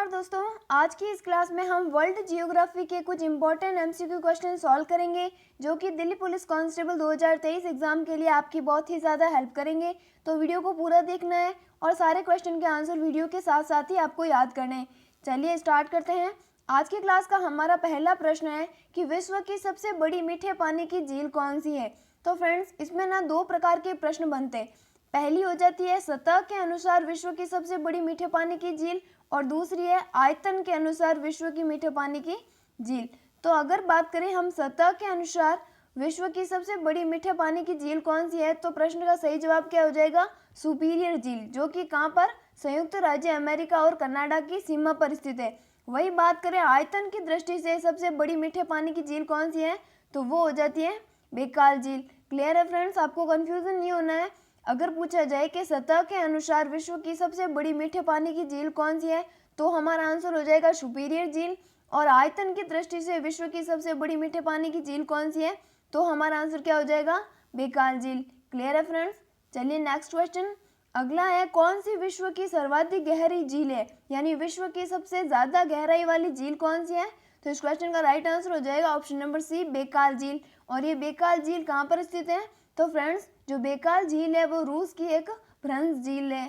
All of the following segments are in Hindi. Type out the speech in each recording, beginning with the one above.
नमस्कार दोस्तों, आज की इस क्लास में हम वर्ल्ड जियोग्राफी के कुछ इंपॉर्टेंट एमसीक्यू क्वेश्चन सॉल्व करेंगे जो कि दिल्ली पुलिस कांस्टेबल 2023 एग्जाम के लिए आपकी बहुत ही ज़्यादा हेल्प करेंगे। तो वीडियो को पूरा देखना है और सारे क्वेश्चन के आंसर वीडियो के साथ साथ ही आपको याद करने हैं। चलिए स्टार्ट करते हैं। आज की क्लास का हमारा पहला प्रश्न है कि विश्व की सबसे बड़ी मीठे पानी की झील कौन सी है। तो फ्रेंड्स, इसमें ना दो प्रकार के प्रश्न बनते हैं। पहली हो जाती है सतह के अनुसार विश्व की सबसे बड़ी मीठे पानी की झील और दूसरी है आयतन के अनुसार विश्व की मीठे पानी की झील। तो अगर बात करें हम सतह के अनुसार विश्व की सबसे बड़ी मीठे पानी की झील कौन सी है, तो प्रश्न का सही जवाब क्या हो जाएगा? सुपीरियर झील, जो कि कहाँ पर? संयुक्त राज्य अमेरिका और कनाडा की सीमा पर स्थित है। वही बात करें आयतन की दृष्टि से सबसे बड़ी मीठे पानी की झील कौन सी है, तो वो हो जाती है बैकाल झील। क्लियर है फ्रेंड्स, आपको कंफ्यूजन नहीं होना है। अगर पूछा जाए कि सतह के अनुसार विश्व की सबसे बड़ी मीठे पानी की झील कौन सी है, तो हमारा आंसर हो जाएगा सुपीरियर झील। और आयतन की दृष्टि से विश्व की सबसे बड़ी मीठे पानी की झील कौन सी है, तो हमारा आंसर क्या हो जाएगा? बैकाल झील। क्लियर है फ्रेंड्स। चलिए नेक्स्ट क्वेश्चन अगला है, कौन सी विश्व की सर्वाधिक गहरी झील है, यानी विश्व की सबसे ज्यादा गहराई वाली झील कौन सी है? तो इस क्वेश्चन का राइट आंसर हो जाएगा ऑप्शन नंबर सी, बैकाल झील। और ये बैकाल झील कहाँ पर स्थित है? तो फ्रेंड्स, जो बैकाल झील है वो रूस की एक भ्रंश झील है।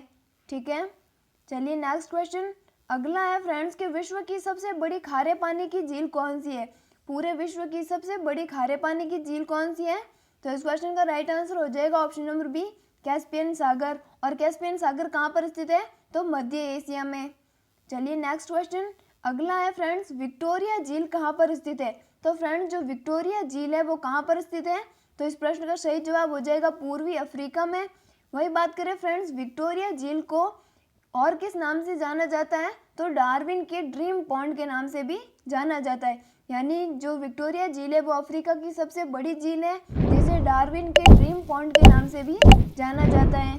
ठीक है। चलिए नेक्स्ट क्वेश्चन अगला है फ्रेंड्स कि विश्व की सबसे बड़ी खारे पानी की झील कौन सी है? पूरे विश्व की सबसे बड़ी खारे पानी की झील कौन सी है? तो इस क्वेश्चन का राइट आंसर हो जाएगा ऑप्शन नंबर बी, कैस्पियन सागर। और कैस्पियन सागर कहाँ पर स्थित है? तो मध्य एशिया में। चलिए नेक्स्ट क्वेश्चन अगला है फ्रेंड्स, विक्टोरिया झील कहाँ पर स्थित है? तो फ्रेंड्स, जो विक्टोरिया झील है वो कहाँ पर स्थित है? तो इस प्रश्न का सही जवाब हो जाएगा पूर्वी अफ्रीका में। वही बात करें फ्रेंड्स, विक्टोरिया झील को और किस नाम से जाना जाता है? तो डार्विन के ड्रीम पॉन्ड के नाम से भी जाना जाता है। यानी जो विक्टोरिया झील है वो अफ्रीका की सबसे बड़ी झील है, जिसे डार्विन के ड्रीम पॉन्ड के नाम से भी जाना जाता है।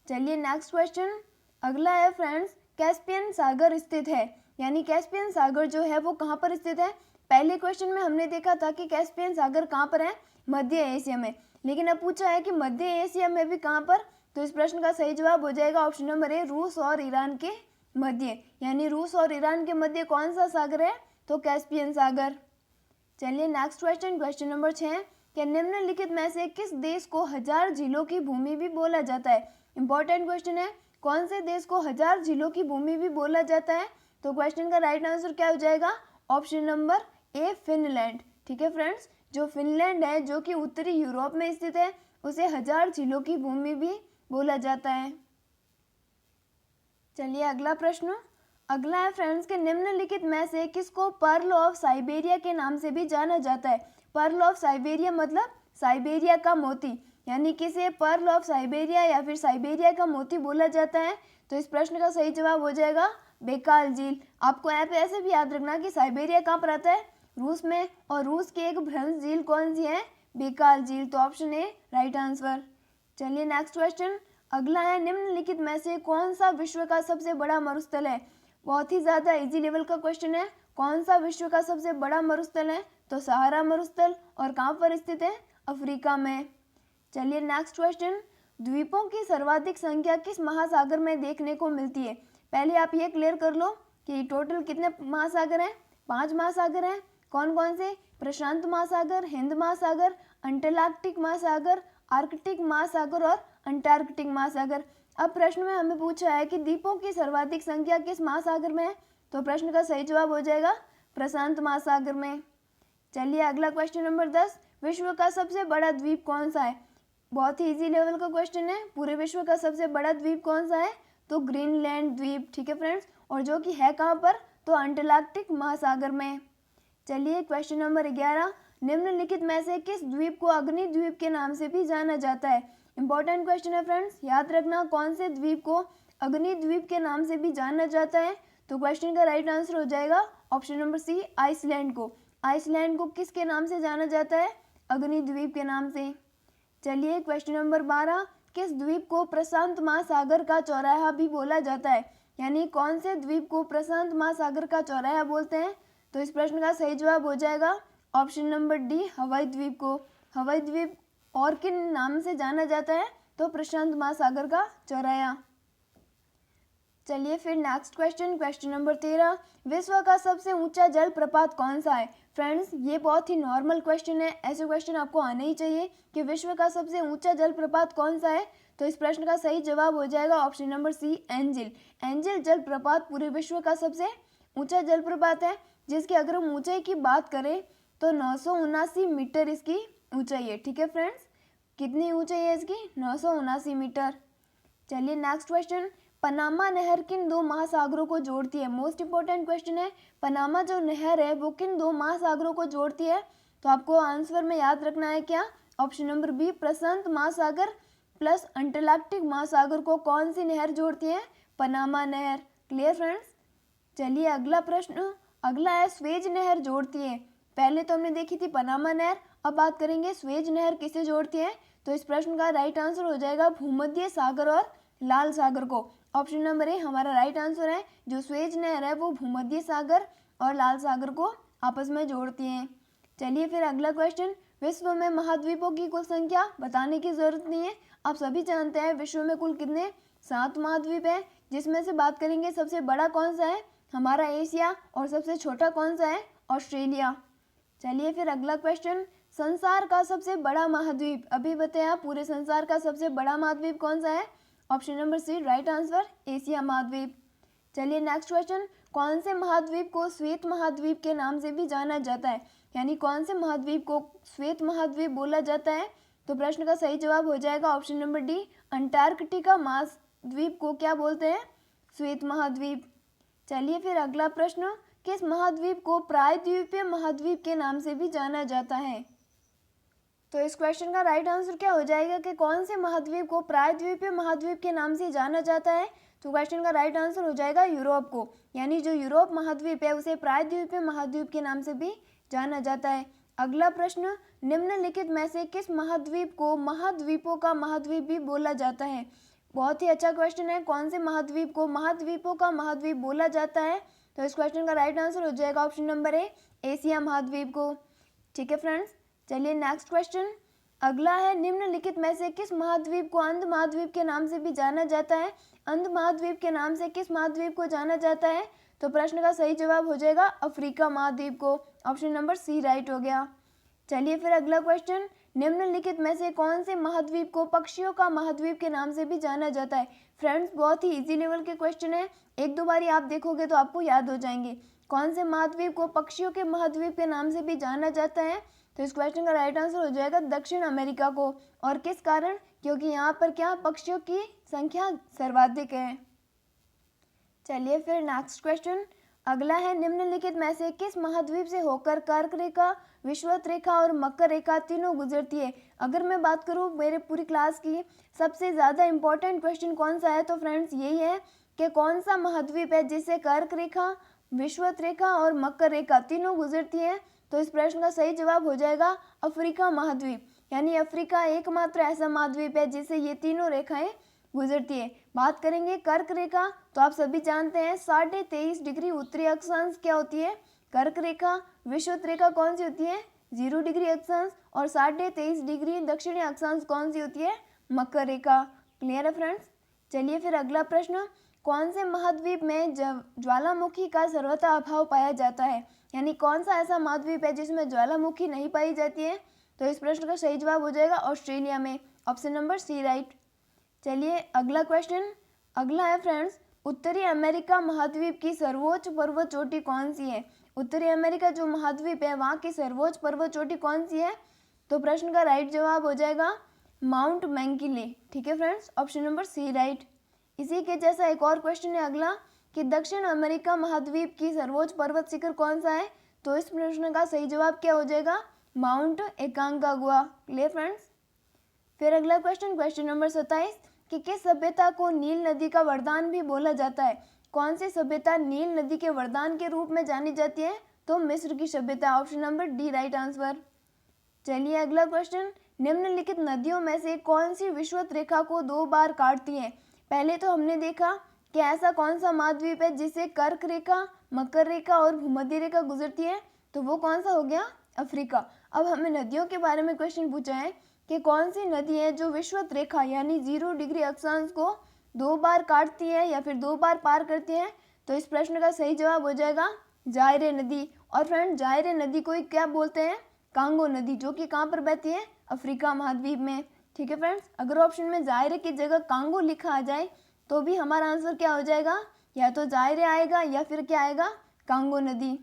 चलिए नेक्स्ट क्वेश्चन अगला है फ्रेंड्स, कैस्पियन सागर स्थित है, यानी कैस्पियन सागर जो है वो कहाँ पर स्थित है? पहले क्वेश्चन में हमने देखा था कि कैस्पियन सागर कहाँ पर है? मध्य एशिया में। लेकिन अब पूछा है कि मध्य एशिया में भी कहाँ पर? तो इस प्रश्न का सही जवाब हो जाएगा ऑप्शन नंबर ए, रूस और ईरान के मध्य। यानी रूस और ईरान के मध्य कौन सा सागर है? तो कैस्पियन सागर। चलिए नेक्स्ट क्वेश्चन, क्वेश्चन नंबर 6 कि निम्नलिखित में से किस देश को 1000 झीलों की भूमि भी बोला जाता है? इंपॉर्टेंट क्वेश्चन है, कौन से देश को 1000 झीलों की भूमि भी बोला जाता है? तो क्वेश्चन का राइट आंसर क्या हो जाएगा? Option number A, Finland. ठीक है फ्रेंड्स, जो फिनलैंड है जो कि उत्तरी यूरोप में स्थित है, उसे 1000 झीलों की भूमि भी बोला जाता है। चलिए अगला प्रश्न अगला है फ्रेंड्स कि निम्नलिखित में से किसको पर्ल ऑफ साइबेरिया के नाम से भी जाना जाता है? पर्ल ऑफ साइबेरिया मतलब साइबेरिया का मोती, यानी किसे पर्ल ऑफ साइबेरिया या फिर साइबेरिया का मोती बोला जाता है? तो इस प्रश्न का सही जवाब हो जाएगा बैकाल झील। आपको यहाँ पे ऐसे भी याद रखना कि साइबेरिया कहाँ पर आता है? रूस में। और रूस की एक भ्रंश झील कौन सी है? बैकाल झील। तो ऑप्शन ए राइट आंसर। चलिए नेक्स्ट क्वेश्चन अगला है, निम्नलिखित में से कौन सा विश्व का सबसे बड़ा मरुस्थल है? बहुत ही ज्यादा इजी लेवल का क्वेश्चन है। कौन सा विश्व का सबसे बड़ा मरुस्थल है? तो सहारा मरुस्थल। और कहाँ पर स्थित है? अफ्रीका में। चलिए नेक्स्ट क्वेश्चन, द्वीपों की सर्वाधिक संख्या किस महासागर में देखने को मिलती है? पहले आप ये क्लियर कर लो कि टोटल कितने महासागर हैं? 5 महासागर हैं। कौन कौन से? प्रशांत महासागर, हिंद महासागर, अंटार्कटिक महासागर, आर्कटिक महासागर और अंटार्कटिक महासागर। अब प्रश्न में हमें पूछा है कि द्वीपों की सर्वाधिक संख्या किस महासागर में है? तो प्रश्न का सही जवाब हो जाएगा प्रशांत महासागर में। चलिए अगला क्वेश्चन नंबर 10, विश्व का सबसे बड़ा द्वीप कौन सा है? बहुत ही इजी लेवल का क्वेश्चन है। पूरे विश्व का सबसे बड़ा द्वीप कौन सा है? तो ग्रीनलैंड द्वीप। ठीक है फ्रेंड्स, और जो कि है कहाँ पर? तो अंटार्कटिक महासागर में। चलिए क्वेश्चन नंबर 11, निम्नलिखित में से किस द्वीप को अग्नि द्वीप के नाम से भी जाना जाता है? इंपॉर्टेंट क्वेश्चन है फ्रेंड्स, याद रखना कौन से द्वीप को अग्नि द्वीप के नाम से भी जाना जाता है? तो क्वेश्चन का राइट आंसर हो जाएगा ऑप्शन नंबर सी, आइसलैंड को। आइसलैंड को किसके नाम से जाना जाता है? अग्नि द्वीप के नाम से। चलिए क्वेश्चन नंबर 12, किस द्वीप को प्रशांत महासागर का चौराहा भी बोला जाता है? यानी कौन से द्वीप को प्रशांत महासागर का चौराहा बोलते हैं? तो इस प्रश्न का सही जवाब हो जाएगा ऑप्शन नंबर डी, हवाई द्वीप को। हवाई द्वीप और किन नाम से जाना जाता है? तो प्रशांत महासागर का चौराहा। चलिए फिर नेक्स्ट क्वेश्चन नंबर 13, विश्व का सबसे ऊंचा जलप्रपात कौन सा है। फ्रेंड्स ये बहुत ही नॉर्मल क्वेश्चन है, ऐसे क्वेश्चन आपको आने ही चाहिए कि विश्व का सबसे ऊंचा जलप्रपात कौन सा है। तो इस प्रश्न का सही जवाब हो जाएगा option number C, Angel. Angel जलप्रपात पूरे विश्व का सबसे ऊंचा जलप्रपात है, जिसकी अगर हम ऊंचाई की बात करें तो 979 मीटर इसकी ऊंचाई है। ठीक है फ्रेंड्स, कितनी ऊंचाई है इसकी, 979 मीटर। चलिए नेक्स्ट क्वेश्चन, पनामा नहर किन दो महासागरों को जोड़ती है। मोस्ट इंपॉर्टेंट क्वेश्चन है, पनामा जो नहर है वो किन दो महासागरों को जोड़ती है। तो आपको आंसर में याद रखना है क्या, ऑप्शन नंबर बी, प्रशांत महासागर प्लस अंटार्कटिक महासागर को कौन सी नहर जोड़ती है, पनामा नहर। Clear friends. चलिए अगला प्रश्न, अगला है स्वेज नहर जोड़ती है। पहले तो हमने देखी थी पनामा नहर, अब बात करेंगे स्वेज नहर किसे जोड़ती है। तो इस प्रश्न का राइट आंसर हो जाएगा भूमध्य सागर और लाल सागर को। ऑप्शन नंबर ए हमारा राइट आंसर है, जो स्वेज नहर है वो भूमध्य सागर और लाल सागर को आपस में जोड़ती हैं। चलिए फिर अगला क्वेश्चन, विश्व में महाद्वीपों की कुल संख्या बताने की जरूरत नहीं है, आप सभी जानते हैं विश्व में कुल कितने 7 महाद्वीप है, जिसमें से बात करेंगे सबसे बड़ा कौन सा है, हमारा एशिया, और सबसे छोटा कौन सा है, ऑस्ट्रेलिया। चलिए फिर अगला क्वेश्चन, संसार का सबसे बड़ा महाद्वीप, अभी बताएं आप पूरे संसार का सबसे बड़ा महाद्वीप कौन सा है। Option number C right answer, Asia महाद्वीप। चलिए नेक्स्ट क्वेश्चन, कौन से महाद्वीप को श्वेत महाद्वीप के नाम से भी जाना जाता है, यानी कौन से महाद्वीप को श्वेत महाद्वीप बोला जाता है। तो प्रश्न का सही जवाब हो जाएगा ऑप्शन नंबर डी, अंटार्कटिका महाद्वीप को क्या बोलते हैं, श्वेत महाद्वीप। चलिए फिर अगला प्रश्न, किस महाद्वीप को प्रायद्वीपीय महाद्वीप के नाम से भी जाना जाता है। तो इस क्वेश्चन का राइट आंसर क्या हो जाएगा कि कौन से महाद्वीप को प्रायद्वीपीय महाद्वीप के नाम से जाना जाता है। तो क्वेश्चन का राइट आंसर हो जाएगा यूरोप को, यानी जो यूरोप महाद्वीप है उसे प्रायद्वीपीय महाद्वीप के नाम से भी जाना जाता है। अगला प्रश्न, निम्नलिखित में से किस महाद्वीप को महाद्वीपों का महाद्वीप भी बोला जाता है। बहुत ही अच्छा क्वेश्चन है, कौन से महाद्वीप को महाद्वीपों का महाद्वीप बोला जाता है। तो इस क्वेश्चन का राइट आंसर हो जाएगा ऑप्शन नंबर ए, एशिया महाद्वीप को। ठीक है फ्रेंड्स। चलिए नेक्स्ट क्वेश्चन, अगला है, निम्नलिखित में से किस महाद्वीप को अंध महाद्वीप के नाम से भी जाना जाता है। अंध महाद्वीप के नाम से किस महाद्वीप को जाना जाता है। तो प्रश्न का सही जवाब हो जाएगा अफ्रीका महाद्वीप को। ऑप्शन नंबर सी राइट हो गया। चलिए फिर अगला क्वेश्चन, निम्नलिखित में से कौन से महाद्वीप को पक्षियों का महाद्वीप के नाम से भी जाना जाता है। फ्रेंड्स बहुत ही इजी लेवल के क्वेश्चन है, एक दो बारी आप देखोगे तो आपको याद हो जाएंगे। कौन से महाद्वीप को पक्षियों के महाद्वीप के नाम से भी जाना जाता है। तो इस क्वेश्चन का राइट आंसर हो जाएगा दक्षिण अमेरिका को। और किस कारण, क्योंकि यहाँ पर क्या पक्षियों की संख्या सर्वाधिक है। चलिए फिर नेक्स्ट क्वेश्चन, अगला है, निम्नलिखित में से किस महाद्वीप से होकर कर्क रेखा, विषुवत रेखा और मकर रेखा तीनों गुजरती है। अगर मैं बात करूँ मेरे पूरी क्लास की सबसे ज़्यादा इंपॉर्टेंट क्वेश्चन कौन सा है, तो फ्रेंड्स यही है कि कौन सा महाद्वीप है जिससे कर्क रेखा, विषुवत रेखा और मकर रेखा तीनों गुजरती है। तो इस प्रश्न का सही जवाब हो जाएगा अफ्रीका महाद्वीप, यानी अफ्रीका एकमात्र ऐसा महाद्वीप है जिससे ये तीनों रेखाएं गुजरती है। बात करेंगे कर्क रेखा, तो आप सभी जानते हैं 23.5 डिग्री उत्तरी अक्षांश क्या होती है, कर्क रेखा। विषुवत रेखा कौन सी होती है, 0 डिग्री अक्षांश। और 23.5 डिग्री दक्षिणी अक्षांश कौन सी होती है, मकर रेखा। क्लियर है फ्रेंड्स। चलिए फिर अगला प्रश्न, कौन से महाद्वीप में ज्वालामुखी का सर्वथा अभाव पाया जाता है, यानी कौन सा ऐसा महाद्वीप है जिसमें ज्वालामुखी नहीं पाई जाती है। तो इस प्रश्न का सही जवाब हो जाएगा ऑस्ट्रेलिया में। Option number C right. चलिए अगला क्वेश्चन, अगला है फ्रेंड्स, उत्तरी अमेरिका महाद्वीप की सर्वोच्च पर्वत चोटी कौन सी है। उत्तरी अमेरिका जो महाद्वीप है वहाँ की सर्वोच्च पर्वत चोटी कौन सी है। तो प्रश्न का राइट जवाब हो जाएगा माउंट मैकिंले। ठीक है friends, option number C right. इसी के जैसा एक और क्वेश्चन है अगला, कि दक्षिण अमेरिका महाद्वीप की सर्वोच्च पर्वत शिखर कौन सा है। तो इस प्रश्न का सही जवाब क्या हो जाएगा, माउंट एकांकागुआ। Clear friends. फिर अगला क्वेश्चन नंबर 27, कि किस सभ्यता को नील नदी का वरदान भी बोला जाता है। कौन सी सभ्यता नील नदी के वरदान के रूप में जानी जाती है। तो मिस्र की सभ्यता। Option number D right answer. चलिए अगला क्वेश्चन, निम्नलिखित नदियों में से कौन सी विषुवत रेखा को 2 बार काटती है। पहले तो हमने देखा कि ऐसा कौन सा महाद्वीप है जिससे कर्क रेखा, मकर रेखा और भूमध्य रेखा गुजरती है, तो वो कौन सा हो गया, अफ्रीका। अब हमें नदियों के बारे में क्वेश्चन पूछा है कि कौन सी नदी है जो विषुवत रेखा यानी 0 डिग्री अक्षांश को 2 बार काटती है या फिर 2 बार पार करती है? तो इस प्रश्न का सही जवाब हो जाएगा जायरे नदी। और फ्रेंड जायरे नदी को क्या बोलते हैं? कांगो नदी, जो कि कहाँ पर बहती है? अफ्रीका महाद्वीप में। ठीक है फ्रेंड्स, अगर ऑप्शन में जायरे की जगह कांगो लिखा आ जाए तो भी हमारा आंसर क्या हो जाएगा? या तो जायरे आएगा या फिर क्या आएगा? कांगो नदी।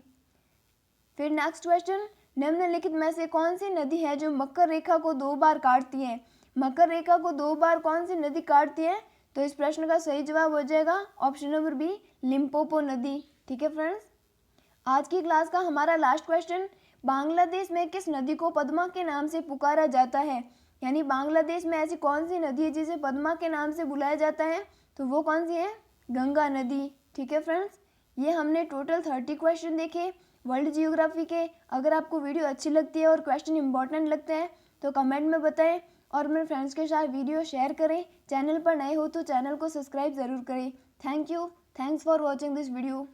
फिर नेक्स्ट क्वेश्चन, निम्नलिखित में से कौन सी नदी है जो मकर रेखा को 2 बार काटती है? मकर रेखा को 2 बार कौन सी नदी काटती है? तो इस प्रश्न का सही जवाब हो जाएगा ऑप्शन नंबर बी, लिम्पोपो नदी। ठीक है फ्रेंड्स, आज की क्लास का हमारा लास्ट क्वेश्चन, बांग्लादेश में किस नदी को पद्मा के नाम से पुकारा जाता है? यानी बांग्लादेश में ऐसी कौन सी नदी है जिसे पद्मा के नाम से बुलाया जाता है? तो वो कौन सी है? गंगा नदी। ठीक है फ्रेंड्स, ये हमने टोटल 30 क्वेश्चन देखे वर्ल्ड जियोग्राफी के। अगर आपको वीडियो अच्छी लगती है और क्वेश्चन इंपॉर्टेंट लगते हैं तो कमेंट में बताएं और मेरे फ्रेंड्स के साथ वीडियो शेयर करें। चैनल पर नए हो तो चैनल को सब्सक्राइब ज़रूर करें। Thank you, thanks for watching this video.